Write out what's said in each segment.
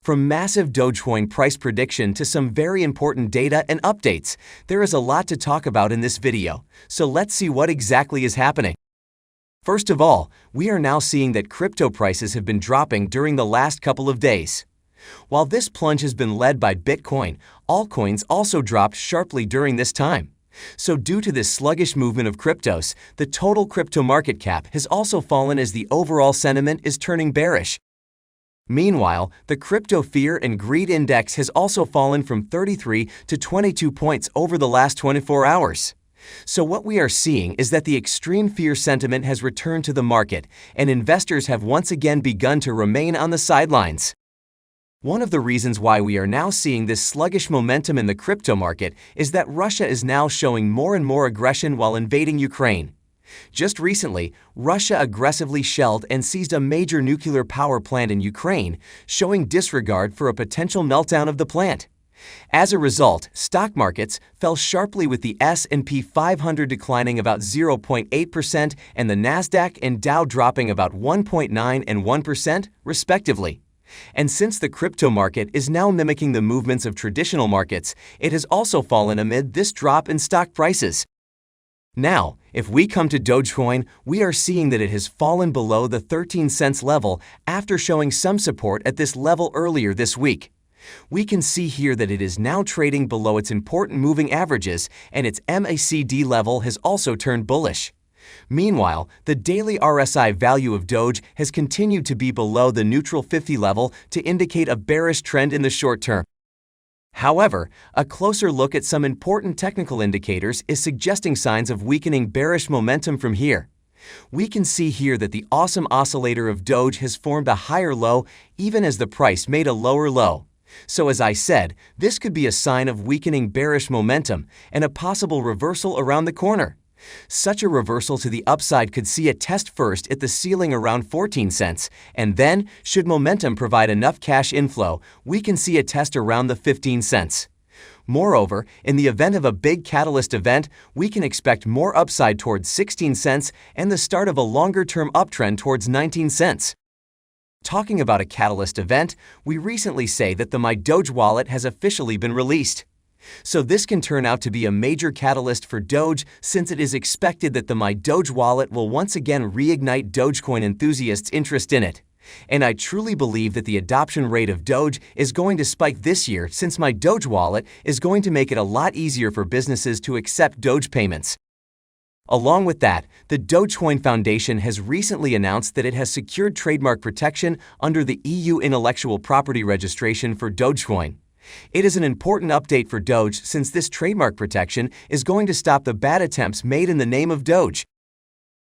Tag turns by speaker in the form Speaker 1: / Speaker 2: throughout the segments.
Speaker 1: From massive Dogecoin price prediction to some very important data and updates, there is a lot to talk about in this video, so let's see what exactly is happening. First of all, we are now seeing that crypto prices have been dropping during the last couple of days. While this plunge has been led by Bitcoin, altcoins also dropped sharply during this time. So due to this sluggish movement of cryptos, the total crypto market cap has also fallen as the overall sentiment is turning bearish. Meanwhile, the crypto fear and greed index has also fallen from 33 to 22 points over the last 24 hours. So what we are seeing is that the extreme fear sentiment has returned to the market, and investors have once again begun to remain on the sidelines. One of the reasons why we are now seeing this sluggish momentum in the crypto market is that Russia is now showing more and more aggression while invading Ukraine. Just recently, Russia aggressively shelled and seized a major nuclear power plant in Ukraine, showing disregard for a potential meltdown of the plant. As a result, stock markets fell sharply with the S&P 500 declining about 0.8% and the Nasdaq and Dow dropping about 1.9% and 1%, respectively. And since the crypto market is now mimicking the movements of traditional markets, it has also fallen amid this drop in stock prices. Now, if we come to Dogecoin, we are seeing that it has fallen below the 13 cents level after showing some support at this level earlier this week. We can see here that it is now trading below its important moving averages, and its MACD level has also turned bullish. Meanwhile, the daily RSI value of Doge has continued to be below the neutral 50 level to indicate a bearish trend in the short term. However, a closer look at some important technical indicators is suggesting signs of weakening bearish momentum from here. We can see here that the awesome oscillator of Doge has formed a higher low even as the price made a lower low. So as I said, this could be a sign of weakening bearish momentum and a possible reversal around the corner. Such a reversal to the upside could see a test first at the ceiling around 14 cents, and then, should momentum provide enough cash inflow, we can see a test around the 15 cents. Moreover, in the event of a big catalyst event, we can expect more upside towards 16 cents and the start of a longer-term uptrend towards 19 cents. Talking about a catalyst event, we recently say that the My Doge wallet has officially been released. So this can turn out to be a major catalyst for Doge, since it is expected that the My Doge wallet will once again reignite Dogecoin enthusiasts' interest in it. And I truly believe that the adoption rate of Doge is going to spike this year, since My Doge wallet is going to make it a lot easier for businesses to accept Doge payments. Along with that, the Dogecoin Foundation has recently announced that it has secured trademark protection under the EU Intellectual Property Registration for Dogecoin. It is an important update for Doge, since this trademark protection is going to stop the bad attempts made in the name of Doge.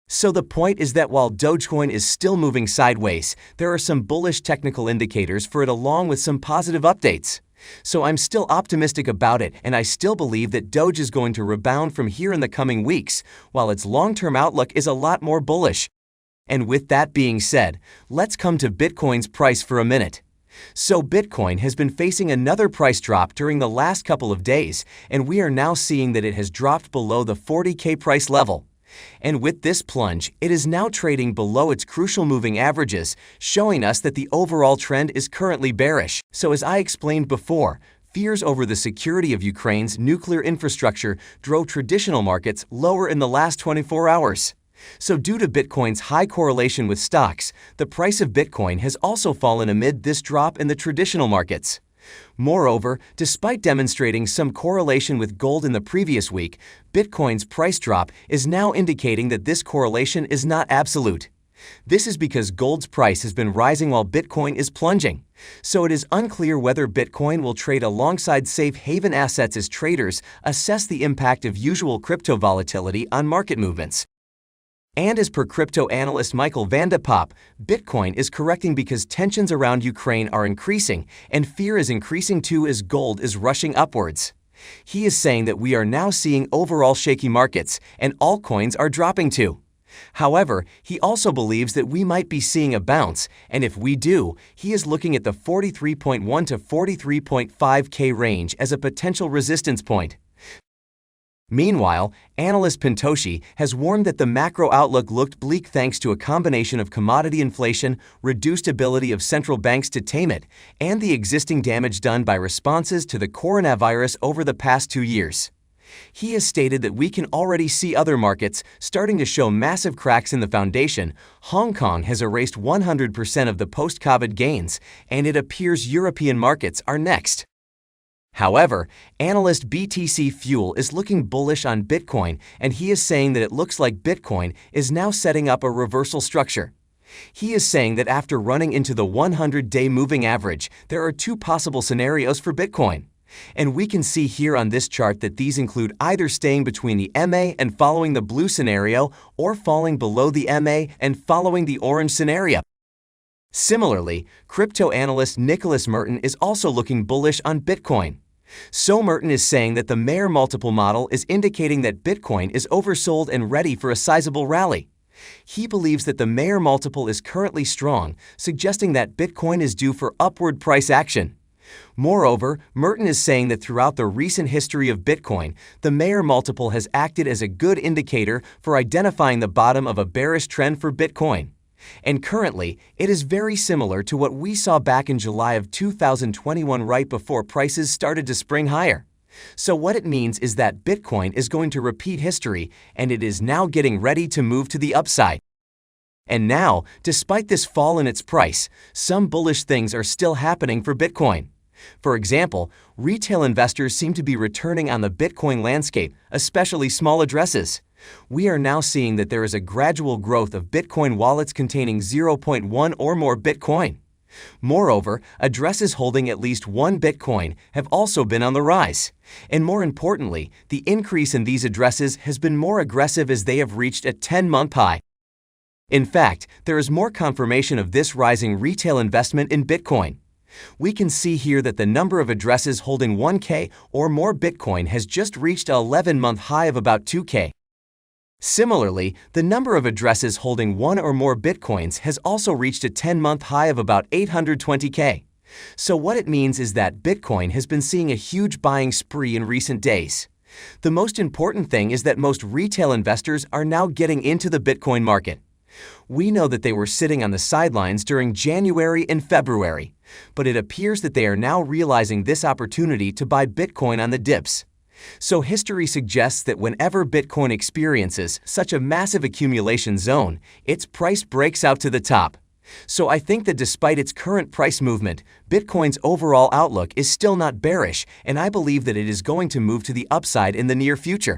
Speaker 1: So the point is that while Dogecoin is still moving sideways, there are some bullish technical indicators for it along with some positive updates. So I'm still optimistic about it, and I still believe that Doge is going to rebound from here in the coming weeks, while its long-term outlook is a lot more bullish. And with that being said, let's come to Bitcoin's price for a minute. So Bitcoin has been facing another price drop during the last couple of days, and we are now seeing that it has dropped below the 40K price level. And with this plunge, it is now trading below its crucial moving averages, showing us that the overall trend is currently bearish. So as I explained before, fears over the security of Ukraine's nuclear infrastructure drove traditional markets lower in the last 24 hours. So due to Bitcoin's high correlation with stocks, the price of Bitcoin has also fallen amid this drop in the traditional markets. Moreover, despite demonstrating some correlation with gold in the previous week, Bitcoin's price drop is now indicating that this correlation is not absolute. This is because gold's price has been rising while Bitcoin is plunging. So it is unclear whether Bitcoin will trade alongside safe haven assets as traders assess the impact of usual crypto volatility on market movements. And as per crypto analyst Michael van de Poppe, Bitcoin is correcting because tensions around Ukraine are increasing, and fear is increasing too as gold is rushing upwards. He is saying that we are now seeing overall shaky markets, and altcoins are dropping too. However, he also believes that we might be seeing a bounce, and if we do, he is looking at the 43.1 to 43.5K range as a potential resistance point. Meanwhile, analyst Pintoshi has warned that the macro outlook looked bleak thanks to a combination of commodity inflation, reduced ability of central banks to tame it, and the existing damage done by responses to the coronavirus over the past 2 years. He has stated that we can already see other markets starting to show massive cracks in the foundation. Hong Kong has erased 100% of the post-COVID gains, and it appears European markets are next. However, analyst BTC Fuel is looking bullish on Bitcoin, and he is saying that it looks like Bitcoin is now setting up a reversal structure. He is saying that after running into the 100-day moving average, there are 2 possible scenarios for Bitcoin. And we can see here on this chart that these include either staying between the MA and following the blue scenario, or falling below the MA and following the orange scenario. Similarly, crypto analyst Nicholas Merton is also looking bullish on Bitcoin. So Merton is saying that the Mayer multiple model is indicating that Bitcoin is oversold and ready for a sizable rally. He believes that the Mayer multiple is currently strong, suggesting that Bitcoin is due for upward price action. Moreover, Merton is saying that throughout the recent history of Bitcoin, the Mayer multiple has acted as a good indicator for identifying the bottom of a bearish trend for Bitcoin. And currently, it is very similar to what we saw back in July of 2021 right before prices started to spring higher. So what it means is that Bitcoin is going to repeat history, and it is now getting ready to move to the upside. And now, despite this fall in its price, some bullish things are still happening for Bitcoin. For example, retail investors seem to be returning on the Bitcoin landscape, especially small addresses. We are now seeing that there is a gradual growth of Bitcoin wallets containing 0.1 or more Bitcoin. Moreover, addresses holding at least 1 Bitcoin have also been on the rise. And more importantly, the increase in these addresses has been more aggressive as they have reached a 10-month high. In fact, there is more confirmation of this rising retail investment in Bitcoin. We can see here that the number of addresses holding 1K or more Bitcoin has just reached an 11-month high of about 2K. Similarly, the number of addresses holding 1 or more Bitcoins has also reached a 10-month high of about 820K. So what it means is that Bitcoin has been seeing a huge buying spree in recent days. The most important thing is that most retail investors are now getting into the Bitcoin market. We know that they were sitting on the sidelines during January and February, but it appears that they are now realizing this opportunity to buy Bitcoin on the dips. So history suggests that whenever Bitcoin experiences such a massive accumulation zone, its price breaks out to the top. So I think that despite its current price movement, Bitcoin's overall outlook is still not bearish, and I believe that it is going to move to the upside in the near future.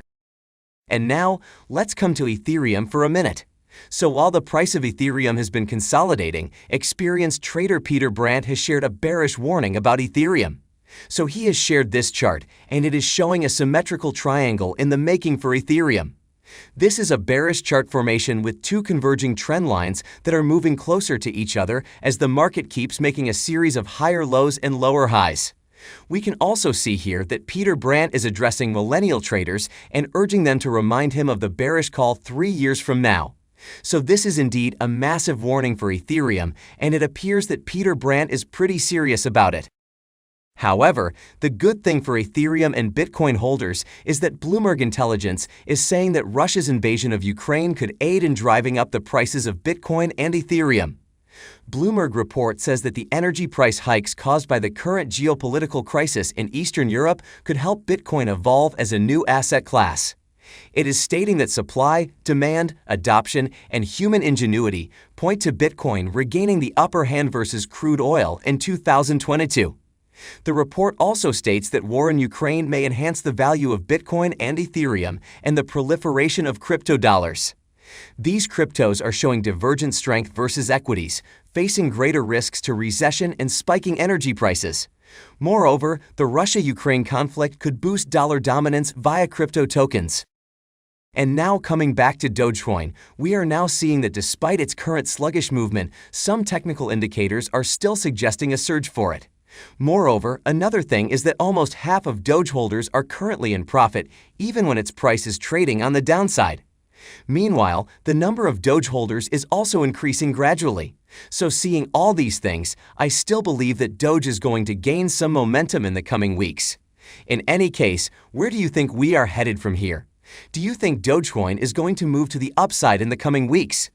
Speaker 1: And now, let's come to Ethereum for a minute. So while the price of Ethereum has been consolidating, experienced trader Peter Brandt has shared a bearish warning about Ethereum. So he has shared this chart, and it is showing a symmetrical triangle in the making for Ethereum. This is a bearish chart formation with 2 converging trend lines that are moving closer to each other as the market keeps making a series of higher lows and lower highs. We can also see here that Peter Brandt is addressing millennial traders and urging them to remind him of the bearish call 3 years from now. So this is indeed a massive warning for Ethereum, and it appears that Peter Brandt is pretty serious about it. However, the good thing for Ethereum and Bitcoin holders is that Bloomberg Intelligence is saying that Russia's invasion of Ukraine could aid in driving up the prices of Bitcoin and Ethereum. Bloomberg report says that the energy price hikes caused by the current geopolitical crisis in Eastern Europe could help Bitcoin evolve as a new asset class. It is stating that supply, demand, adoption, and human ingenuity point to Bitcoin regaining the upper hand versus crude oil in 2022. The report also states that war in Ukraine may enhance the value of Bitcoin and Ethereum and the proliferation of crypto dollars. These cryptos are showing divergent strength versus equities, facing greater risks to recession and spiking energy prices. Moreover, the Russia-Ukraine conflict could boost dollar dominance via crypto tokens. And now coming back to Dogecoin, we are now seeing that despite its current sluggish movement, some technical indicators are still suggesting a surge for it. Moreover, another thing is that almost half of Doge holders are currently in profit, even when its price is trading on the downside. Meanwhile, the number of Doge holders is also increasing gradually. So seeing all these things, I still believe that Doge is going to gain some momentum in the coming weeks. In any case, where do you think we are headed from here? Do you think Dogecoin is going to move to the upside in the coming weeks?